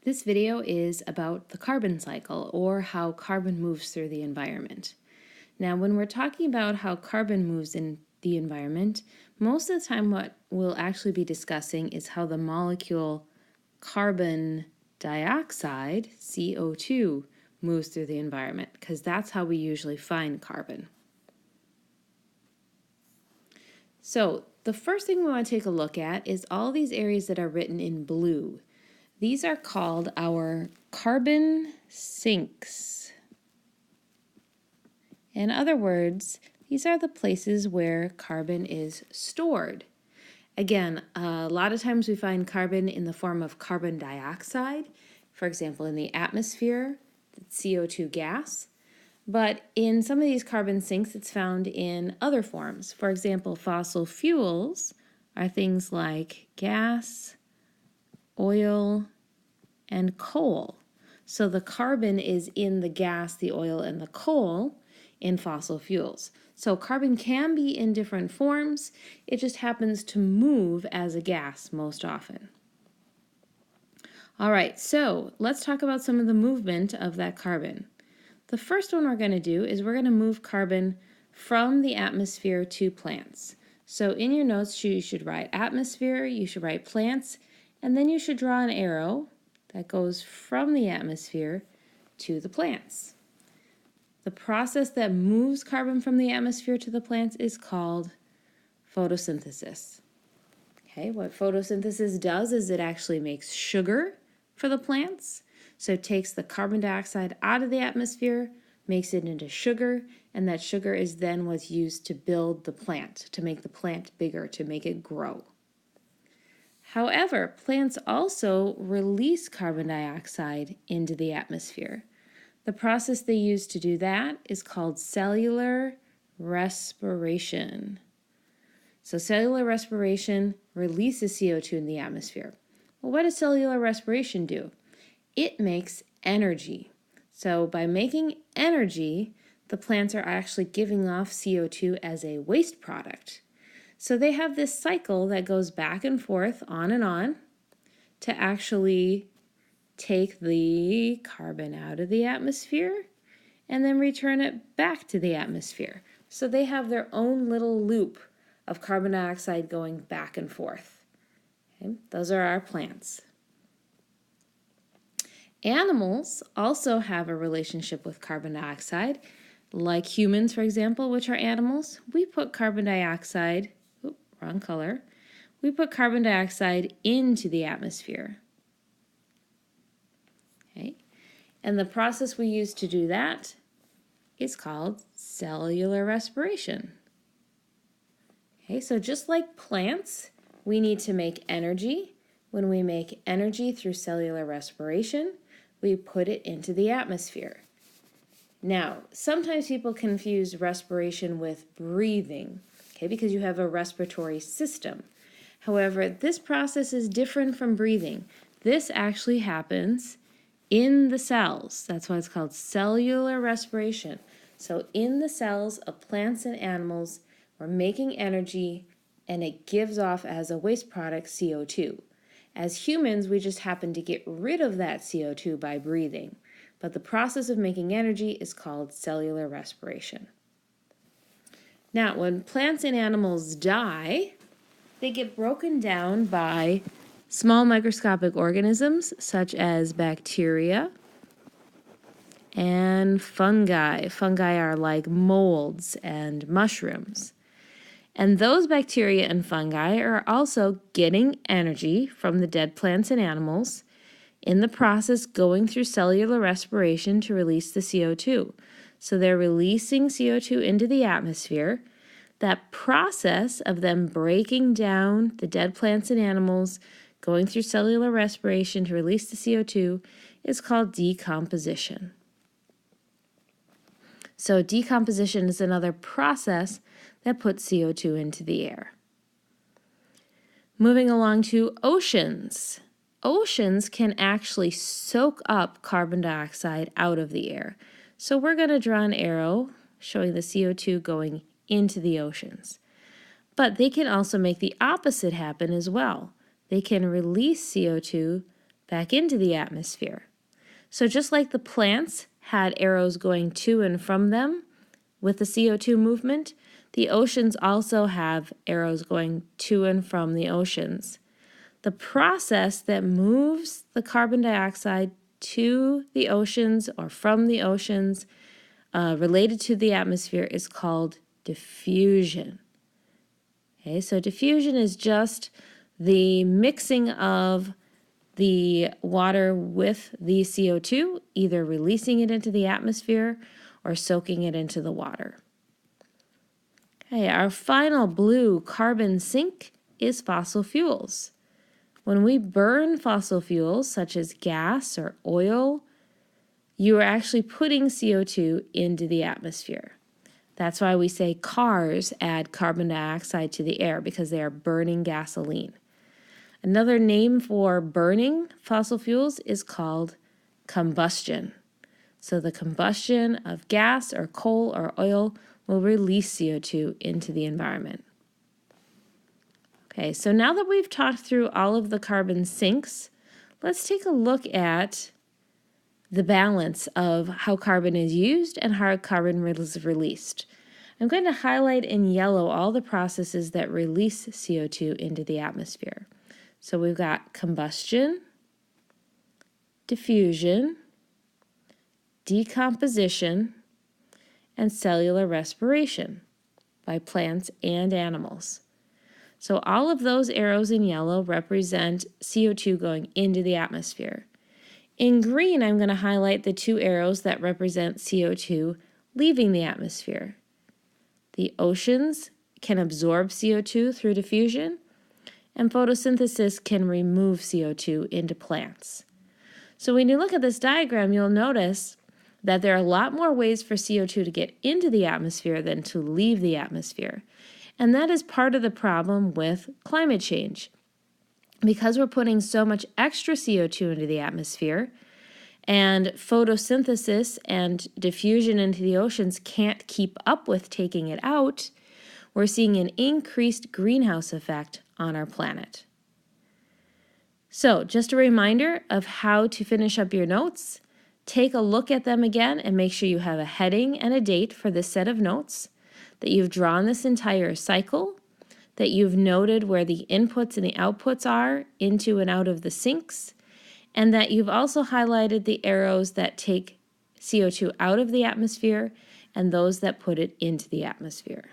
This video is about the carbon cycle, or how carbon moves through the environment. Now, when we're talking about how carbon moves in the environment, most of the time what we'll actually be discussing is how the molecule carbon dioxide, CO2, moves through the environment, because that's how we usually find carbon. So, the first thing we want to take a look at is all these areas that are written in blue. These are called our carbon sinks. In other words, these are the places where carbon is stored. Again, a lot of times we find carbon in the form of carbon dioxide, for example, in the atmosphere, the CO2 gas. But in some of these carbon sinks, it's found in other forms. For example, fossil fuels are things like gas, oil, and coal. So the carbon is in the gas, the oil, and the coal in fossil fuels. So carbon can be in different forms. It just happens to move as a gas most often. All right, so let's talk about some of the movement of that carbon. The first one we're going to do is we're going to move carbon from the atmosphere to plants. So in your notes, you should write atmosphere, you should write plants, and then you should draw an arrow that goes from the atmosphere to the plants. The process that moves carbon from the atmosphere to the plants is called photosynthesis. Okay, what photosynthesis does is it actually makes sugar for the plants. So it takes the carbon dioxide out of the atmosphere, makes it into sugar, and that sugar is then what's used to build the plant, to make the plant bigger, to make it grow. However, plants also release carbon dioxide into the atmosphere. The process they use to do that is called cellular respiration. So cellular respiration releases CO2 in the atmosphere. Well, what does cellular respiration do? It makes energy. So by making energy, the plants are actually giving off CO2 as a waste product. So they have this cycle that goes back and forth, on and on, to actually take the carbon out of the atmosphere and then return it back to the atmosphere. So they have their own little loop of carbon dioxide going back and forth. Okay? Those are our plants. Animals also have a relationship with carbon dioxide, like humans, for example, which are animals. We put carbon dioxide, wrong color, we put carbon dioxide into the atmosphere. Okay, and the process we use to do that is called cellular respiration. Okay, so just like plants, we need to make energy. When we make energy through cellular respiration, we put it into the atmosphere. Now, sometimes people confuse respiration with breathing, okay, because you have a respiratory system. However, this process is different from breathing. This actually happens in the cells. That's why it's called cellular respiration. So in the cells of plants and animals, we're making energy, and it gives off as a waste product CO2. As humans, we just happen to get rid of that CO2 by breathing. But the process of making energy is called cellular respiration. Now, when plants and animals die, they get broken down by small microscopic organisms such as bacteria and fungi. Fungi are like molds and mushrooms. And those bacteria and fungi are also getting energy from the dead plants and animals, in the process going through cellular respiration to release the CO2. So they're releasing CO2 into the atmosphere. That process of them breaking down the dead plants and animals, going through cellular respiration to release the CO2, is called decomposition. So decomposition is another process that puts CO2 into the air. Moving along to oceans. Oceans can actually soak up carbon dioxide out of the air. So we're going to draw an arrow showing the CO2 going into the oceans. But they can also make the opposite happen as well. They can release CO2 back into the atmosphere. So just like the plants had arrows going to and from them with the CO2 movement, the oceans also have arrows going to and from the oceans. The process that moves the carbon dioxide to the oceans or from the oceans related to the atmosphere is called diffusion. Okay, so diffusion is just the mixing of the water with the CO2, either releasing it into the atmosphere or soaking it into the water. Okay, our final blue carbon sink is fossil fuels. When we burn fossil fuels, such as gas or oil, you are actually putting CO2 into the atmosphere. That's why we say cars add carbon dioxide to the air, because they are burning gasoline. Another name for burning fossil fuels is called combustion. So the combustion of gas or coal or oil will release CO2 into the environment. Okay, so now that we've talked through all of the carbon sinks, let's take a look at the balance of how carbon is used and how carbon is released. I'm going to highlight in yellow all the processes that release CO2 into the atmosphere. So we've got combustion, diffusion, decomposition, and cellular respiration by plants and animals. So all of those arrows in yellow represent CO2 going into the atmosphere. In green, I'm going to highlight the two arrows that represent CO2 leaving the atmosphere. The oceans can absorb CO2 through diffusion, and photosynthesis can remove CO2 into plants. So when you look at this diagram, you'll notice that there are a lot more ways for CO2 to get into the atmosphere than to leave the atmosphere. And that is part of the problem with climate change. Because we're putting so much extra CO2 into the atmosphere, and photosynthesis and diffusion into the oceans can't keep up with taking it out, we're seeing an increased greenhouse effect on our planet. So, just a reminder of how to finish up your notes. Take a look at them again and make sure you have a heading and a date for this set of notes, that you've drawn this entire cycle, that you've noted where the inputs and the outputs are into and out of the sinks, and that you've also highlighted the arrows that take CO2 out of the atmosphere and those that put it into the atmosphere.